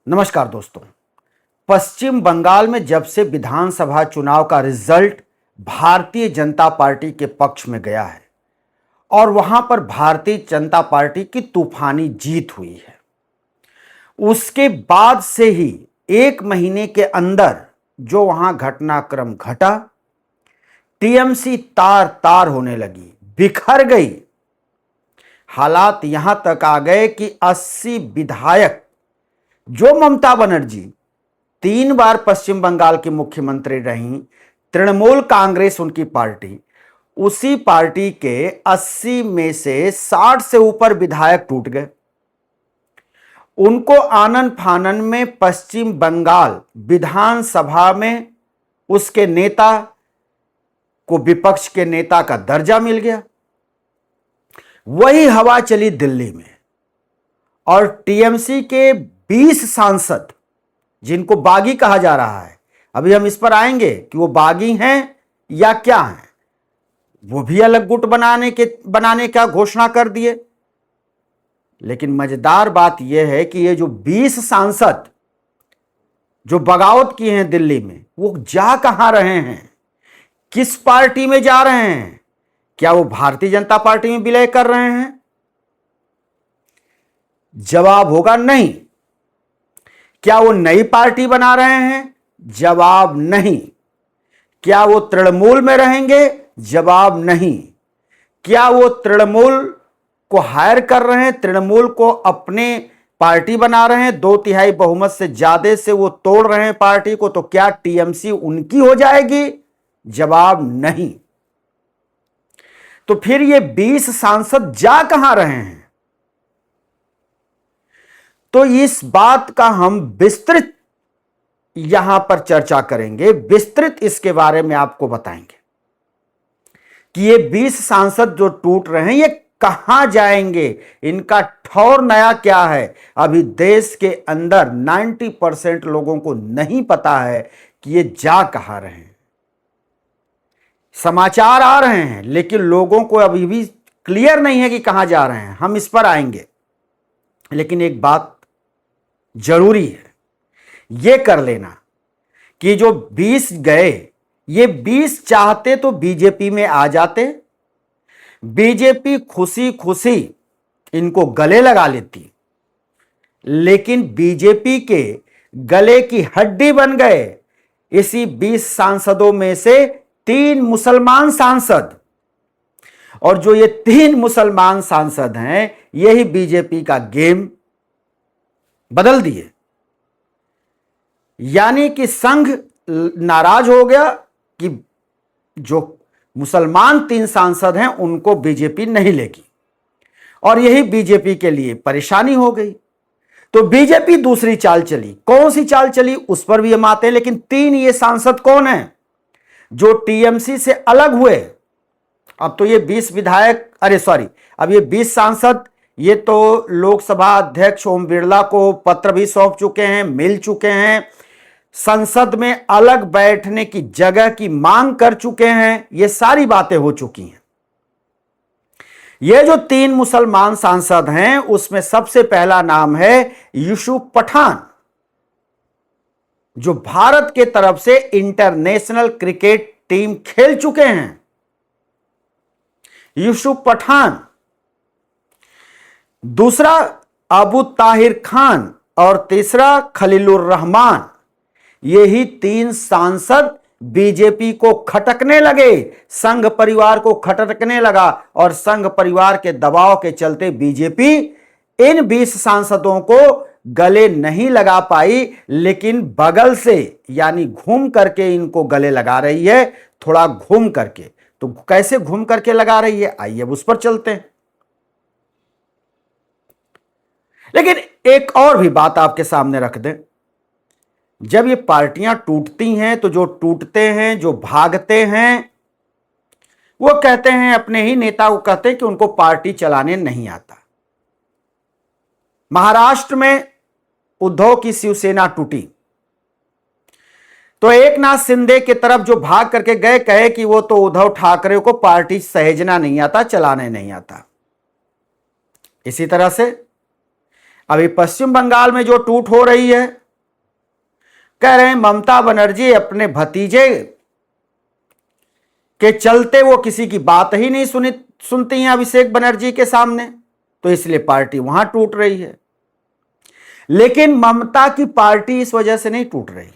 नमस्कार दोस्तों। पश्चिम बंगाल में जब से विधानसभा चुनाव का रिजल्ट भारतीय जनता पार्टी के पक्ष में गया है और वहां पर भारतीय जनता पार्टी की तूफानी जीत हुई है, उसके बाद से ही एक महीने के अंदर जो वहां घटनाक्रम घटा, टीएमसी तार तार होने लगी, बिखर गई। हालात यहां तक आ गए कि 80 विधायक, जो ममता बनर्जी 3 बार पश्चिम बंगाल की मुख्यमंत्री रहीं, तृणमूल कांग्रेस उनकी पार्टी, उसी पार्टी के 80 में से 60 से ऊपर विधायक टूट गए। उनको आनन फानन में पश्चिम बंगाल विधानसभा में उसके नेता को विपक्ष के नेता का दर्जा मिल गया। वही हवा चली दिल्ली में और टीएमसी के 20 सांसद, जिनको बागी कहा जा रहा है, अभी हम इस पर आएंगे कि वो बागी हैं या क्या हैं, वो भी अलग गुट बनाने का घोषणा कर दिए। लेकिन मजेदार बात यह है कि ये जो 20 सांसद जो बगावत किए हैं दिल्ली में, वो जा कहां रहे हैं, किस पार्टी में जा रहे हैं? क्या वो भारतीय जनता पार्टी में विलय कर रहे हैं? जवाब होगा नहीं। क्या वो नई पार्टी बना रहे हैं? जवाब नहीं। क्या वो तृणमूल में रहेंगे? जवाब नहीं। क्या वो तृणमूल को हायर कर रहे हैं, तृणमूल को अपने पार्टी बना रहे हैं, 2/3 बहुमत से ज्यादा से वो तोड़ रहे हैं पार्टी को, तो क्या टीएमसी उनकी हो जाएगी? जवाब नहीं। तो फिर ये 20 सांसद जा कहां रहे हैं? तो इस बात का हम विस्तृत यहां पर चर्चा करेंगे, विस्तृत इसके बारे में आपको बताएंगे कि ये 20 सांसद जो टूट रहे हैं ये कहां जाएंगे, इनका ठौर नया क्या है। अभी देश के अंदर 90% लोगों को नहीं पता है कि ये जा कहां रहे हैं। समाचार आ रहे हैं लेकिन लोगों को अभी भी क्लियर नहीं है कि कहां जा रहे हैं। हम इस पर आएंगे, लेकिन एक बात जरूरी है यह कर लेना कि जो 20 गए, ये 20 चाहते तो बीजेपी में आ जाते, बीजेपी खुशी खुशी इनको गले लगा लेती, लेकिन बीजेपी के गले की हड्डी बन गए इसी 20 सांसदों में से 3 मुसलमान सांसद। और जो ये 3 मुसलमान सांसद हैं, यही बीजेपी का गेम बदल दिए। यानी कि संघ नाराज हो गया कि जो मुसलमान 3 सांसद हैं उनको बीजेपी नहीं लेगी, और यही बीजेपी के लिए परेशानी हो गई। तो बीजेपी दूसरी चाल चली। कौन सी चाल चली उस पर भी हम आते हैं, लेकिन 3 ये सांसद कौन हैं जो टीएमसी से अलग हुए? अब तो ये 20 विधायक, अब ये 20 सांसद, ये तो लोकसभा अध्यक्ष ओम बिरला को पत्र भी सौंप चुके हैं, मिल चुके हैं, संसद में अलग बैठने की जगह की मांग कर चुके हैं, ये सारी बातें हो चुकी हैं। ये जो 3 मुसलमान सांसद हैं उसमें सबसे पहला नाम है यूसुफ पठान, जो भारत के तरफ से इंटरनेशनल क्रिकेट टीम खेल चुके हैं। यूसुफ पठान। दूसरा अबू ताहिर खान और तीसरा खलीलुर रहमान। यही 3 सांसद बीजेपी को खटकने लगे, संघ परिवार को खटकने लगा, और संघ परिवार के दबाव के चलते बीजेपी इन 20 सांसदों को गले नहीं लगा पाई, लेकिन बगल से यानी घूम करके इनको गले लगा रही है, थोड़ा घूम करके। तो कैसे घूम करके लगा रही है, आइए अब उस पर चलते हैं। लेकिन एक और भी बात आपके सामने रख दें, जब ये पार्टियां टूटती हैं तो जो टूटते हैं, जो भागते हैं, वो कहते हैं, अपने ही नेता को कहते हैं कि उनको पार्टी चलाने नहीं आता। महाराष्ट्र में उद्धव की शिवसेना टूटी तो एकनाथ शिंदे की तरफ जो भाग करके गए, कहे कि वो तो उद्धव ठाकरे को पार्टी सहेजना नहीं आता, चलाने नहीं आता। इसी तरह से अभी पश्चिम बंगाल में जो टूट हो रही है, कह रहे हैं ममता बनर्जी अपने भतीजे के चलते वो किसी की बात ही नहीं सुनती हैं अभिषेक बनर्जी के सामने, तो इसलिए पार्टी वहां टूट रही है। लेकिन ममता की पार्टी इस वजह से नहीं टूट रही है।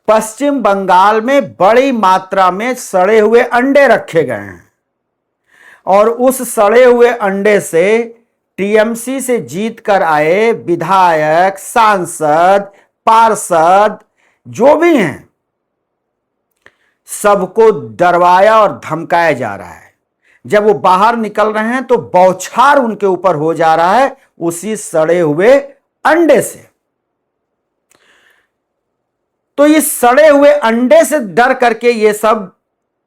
पश्चिम बंगाल में बड़ी मात्रा में सड़े हुए अंडे रखे गए हैं और उस सड़े हुए अंडे से टीएमसी से जीत कर आए विधायक, सांसद, पार्षद जो भी हैं, सबको डरवाया और धमकाया जा रहा है। जब वो बाहर निकल रहे हैं तो बौछार उनके ऊपर हो जा रहा है उसी सड़े हुए अंडे से। तो इस सड़े हुए अंडे से डर करके ये सब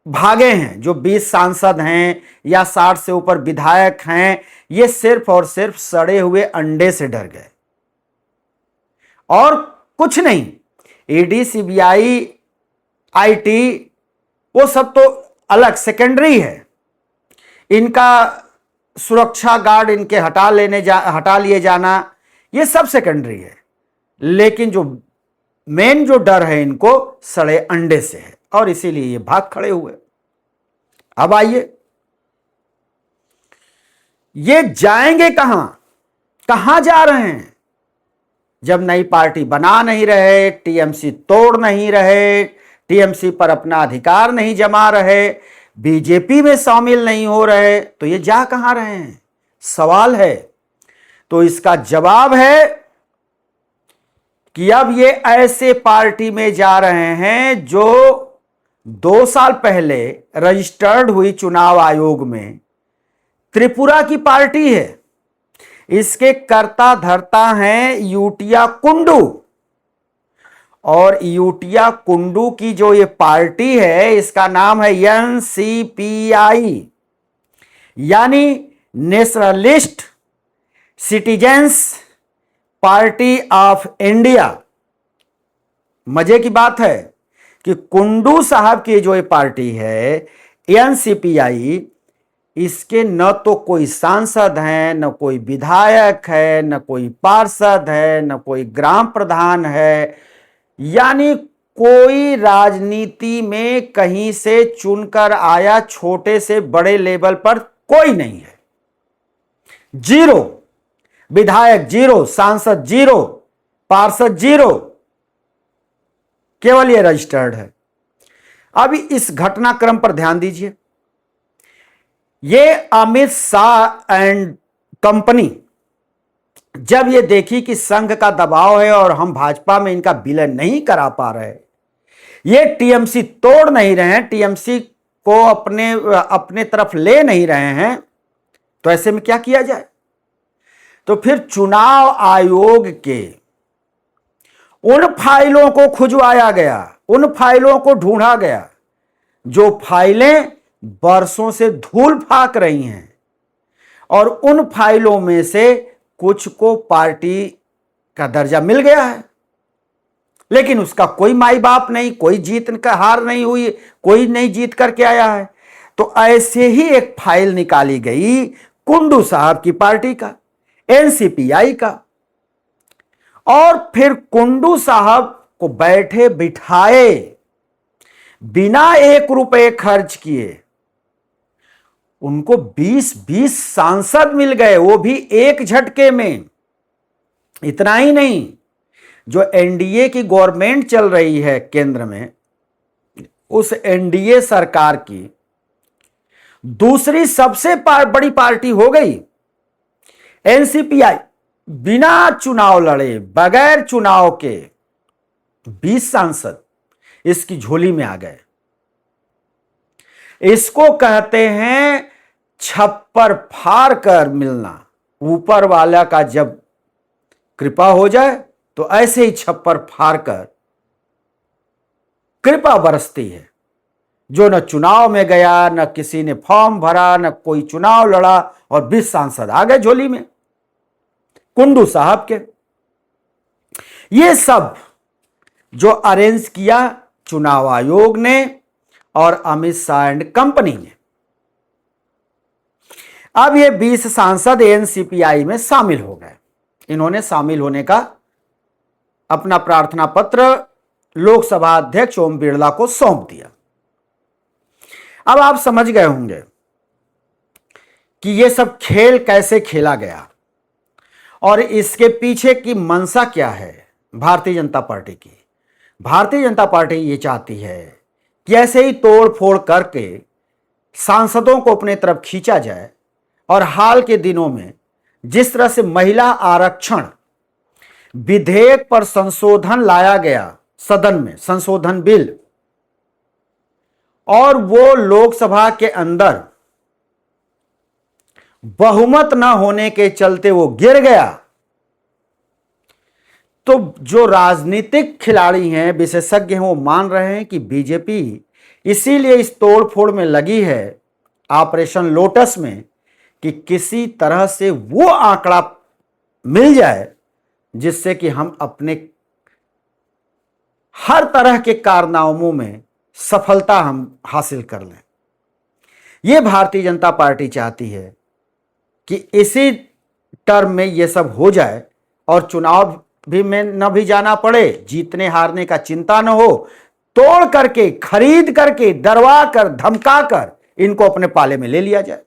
भागे हैं। जो 20 सांसद हैं या 60 से ऊपर विधायक हैं, ये सिर्फ और सिर्फ सड़े हुए अंडे से डर गए और कुछ नहीं। ईडी, सीबीआई, आईटी वो सब तो अलग सेकेंडरी है। इनका सुरक्षा गार्ड इनके हटा लिए जाना, ये सब सेकेंडरी है। लेकिन जो मेन जो डर है इनको सड़े अंडे से है और इसीलिए ये भाग खड़े हुए। अब आइए, ये जाएंगे कहां, कहां जा रहे हैं? जब नई पार्टी बना नहीं रहे, टीएमसी तोड़ नहीं रहे, टीएमसी पर अपना अधिकार नहीं जमा रहे, बीजेपी में शामिल नहीं हो रहे, तो ये जा कहां रहे हैं, सवाल है। तो इसका जवाब है कि अब ये ऐसे पार्टी में जा रहे हैं जो 2 साल पहले रजिस्टर्ड हुई चुनाव आयोग में त्रिपुरा की पार्टी है। इसके कर्ता धर्ता हैं यूटिया कुंडू, और यूटिया कुंडू की जो ये पार्टी है इसका नाम है एनसीपीआई, यानी nationalist citizens party of India. मजे की बात है कि कुंडू साहब की जो ये पार्टी है एनसीपीआई, इसके न तो कोई सांसद है, न कोई विधायक है, न कोई पार्षद है, न कोई ग्राम प्रधान है, यानी कोई राजनीति में कहीं से चुनकर आया छोटे से बड़े लेवल पर कोई नहीं है। जीरो विधायक, जीरो सांसद, जीरो पार्षद, जीरो, केवल ये रजिस्टर्ड है। अभी इस घटनाक्रम पर ध्यान दीजिए। ये अमित शाह एंड कंपनी जब ये देखी कि संघ का दबाव है और हम भाजपा में इनका विलय नहीं करा पा रहे, ये टीएमसी तोड़ नहीं रहे हैं, टीएमसी को अपने तरफ ले नहीं रहे हैं, तो ऐसे में क्या किया जाए? तो फिर चुनाव आयोग के उन फाइलों को खुजवाया गया, उन फाइलों को ढूंढा गया जो फाइलें बरसों से धूल फाक रही हैं, और उन फाइलों में से कुछ को पार्टी का दर्जा मिल गया है, लेकिन उसका कोई माई बाप नहीं, कोई जीत का हार नहीं हुई, कोई नहीं जीत करके आया है। तो ऐसे ही एक फाइल निकाली गई कुंडू साहब की पार्टी का, एनसीपीआई का, और फिर कुंडू साहब को बैठे बिठाए बिना 1 रुपए खर्च किए उनको 20-20 सांसद मिल गए, वो भी एक झटके में। इतना ही नहीं, जो एनडीए की गवर्नमेंट चल रही है केंद्र में, उस एनडीए सरकार की दूसरी सबसे बड़ी पार्टी हो गई एनसीपीआई। बिना चुनाव लड़े, बगैर चुनाव के 20 सांसद इसकी झोली में आ गए। इसको कहते हैं छप्पर फाड़ कर मिलना। ऊपर वाला का जब कृपा हो जाए तो ऐसे ही छप्पर फाड़ कर कृपा बरसती है। जो न चुनाव में गया, न किसी ने फॉर्म भरा, न कोई चुनाव लड़ा, और 20 सांसद आ गए झोली में कुंडू साहब के। ये सब जो अरेंज किया चुनाव आयोग ने और अमित शाह एंड कंपनी ने। अब ये 20 सांसद एनसीपीआई में शामिल हो गए, इन्होंने शामिल होने का अपना प्रार्थना पत्र लोकसभा अध्यक्ष ओम बिरला को सौंप दिया। अब आप समझ गए होंगे कि यह सब खेल कैसे खेला गया और इसके पीछे की मंशा क्या है भारतीय जनता पार्टी की। भारतीय जनता पार्टी ये चाहती है कि ऐसे ही तोड़ फोड़ करके सांसदों को अपने तरफ खींचा जाए और हाल के दिनों में जिस तरह से महिला आरक्षण विधेयक पर संशोधन लाया गया सदन में, संशोधन बिल, और वो लोकसभा के अंदर बहुमत न होने के चलते वो गिर गया, तो जो राजनीतिक खिलाड़ी हैं, विशेषज्ञ हैं, वो मान रहे हैं कि बीजेपी इसीलिए इस तोड़फोड़ में लगी है ऑपरेशन लोटस में कि किसी तरह से वो आंकड़ा मिल जाए जिससे कि हम अपने हर तरह के कारनामों में सफलता हम हासिल कर लें। ये भारतीय जनता पार्टी चाहती है कि इसी टर्म में ये सब हो जाए और चुनाव भी में न भी जाना पड़े, जीतने हारने का चिंता न हो, तोड़ करके, खरीद करके, डरवा कर, धमका कर इनको अपने पाले में ले लिया जाए।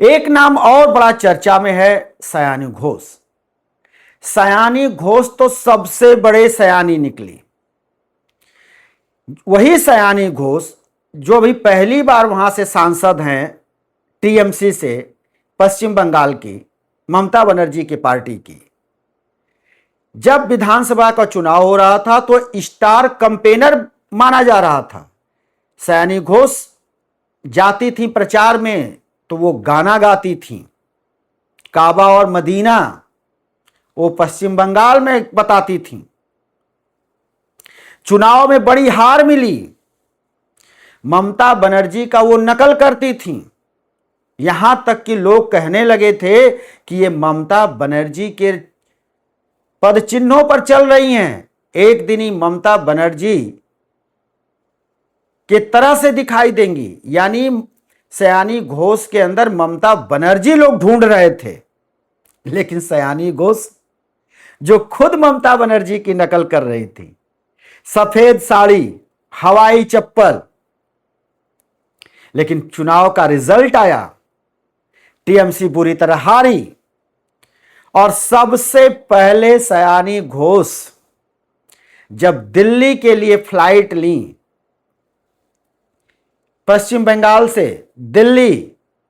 एक नाम और बड़ा चर्चा में है, सयानी घोष। सयानी घोष तो सबसे बड़े सयानी निकली। वही सयानी घोष जो भी पहली बार वहां से सांसद हैं टीएमसी से, पश्चिम बंगाल की ममता बनर्जी की पार्टी की। जब विधानसभा का चुनाव हो रहा था तो स्टार कैंपेनर माना जा रहा था। सयानी घोष जाती थी प्रचार में तो वो गाना गाती थी, काबा और मदीना वो पश्चिम बंगाल में बताती थी। चुनाव में बड़ी हार मिली, ममता बनर्जी का वो नकल करती थी। यहां तक कि लोग कहने लगे थे कि ये ममता बनर्जी के पद चिन्हों पर चल रही हैं, एक दिन ही ममता बनर्जी के तरह से दिखाई देंगी। यानी सयानी घोष के अंदर ममता बनर्जी लोग ढूंढ रहे थे, लेकिन सयानी घोष जो खुद ममता बनर्जी की नकल कर रही थी, सफेद साड़ी, हवाई चप्पल, लेकिन चुनाव का रिजल्ट आया, टीएमसी बुरी तरह हारी और सबसे पहले सयानी घोष जब दिल्ली के लिए फ्लाइट ली, पश्चिम बंगाल से दिल्ली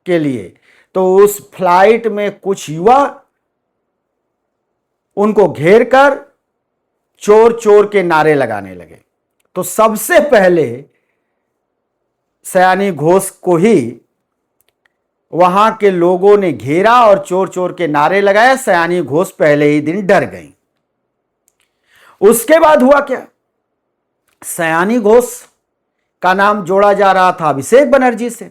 के लिए, तो उस फ्लाइट में कुछ युवा उनको घेर कर चोर चोर के नारे लगाने लगे। तो सबसे पहले सयानी घोष को ही वहां के लोगों ने घेरा और चोर चोर के नारे लगाए। सयानी घोष पहले ही दिन डर गई। उसके बाद हुआ क्या, सयानी घोष का नाम जोड़ा जा रहा था अभिषेक बनर्जी से।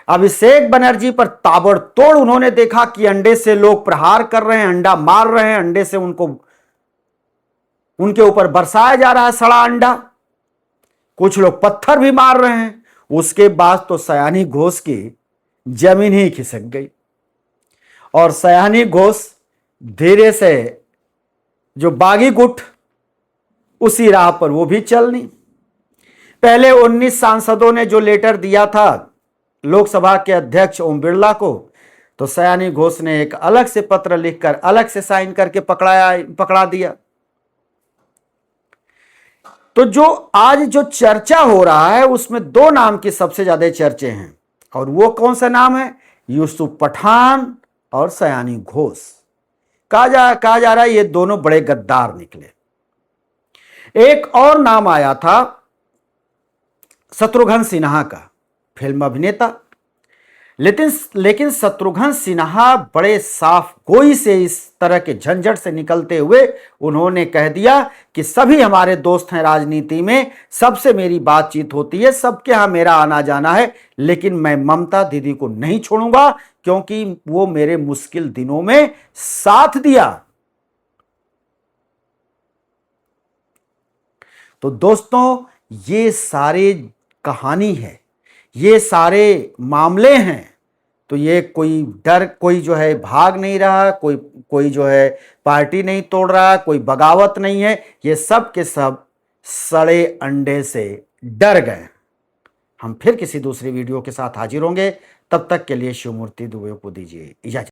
अभिषेक बनर्जी पर ताबड़तोड़ उन्होंने देखा कि अंडे से लोग प्रहार कर रहे हैं, अंडा मार रहे हैं, अंडे से उनके ऊपर बरसाया जा रहा है सड़ा अंडा, कुछ लोग पत्थर भी मार रहे हैं। उसके बाद तो सयानी घोष की जमीन ही खिसक गई और सयानी घोष धीरे से जो बागी गुट उसी राह पर वो भी चलनी। पहले 19 सांसदों ने जो लेटर दिया था लोकसभा के अध्यक्ष ओम बिरला को, तो सयानी घोष ने एक अलग से पत्र लिखकर अलग से साइन करके पकड़ा दिया। तो जो आज जो चर्चा हो रहा है उसमें दो नाम की सबसे ज्यादा चर्चे हैं, और वो कौन सा नाम है, यूसुफ पठान और सयानी घोष। कहा जा रहा है ये दोनों बड़े गद्दार निकले। एक और नाम आया था शत्रुघ्न सिन्हा का, फिल्म अभिनेता, लेकिन शत्रुघ्न सिन्हा बड़े साफ गोई से इस तरह के झंझट से निकलते हुए उन्होंने कह दिया कि सभी हमारे दोस्त हैं राजनीति में, सबसे मेरी बातचीत होती है, सबके यहां मेरा आना जाना है, लेकिन मैं ममता दीदी को नहीं छोड़ूंगा क्योंकि वो मेरे मुश्किल दिनों में साथ दिया। तो दोस्तों ये सारे कहानी है, ये सारे मामले हैं तो ये कोई डर, कोई जो है भाग नहीं रहा, कोई जो है पार्टी नहीं तोड़ रहा, कोई बगावत नहीं है, ये सब के सब सड़े अंडे से डर गए। हम फिर किसी दूसरी वीडियो के साथ हाजिर होंगे, तब तक के लिए शिवमूर्ति दुबे को दीजिए इजाजत।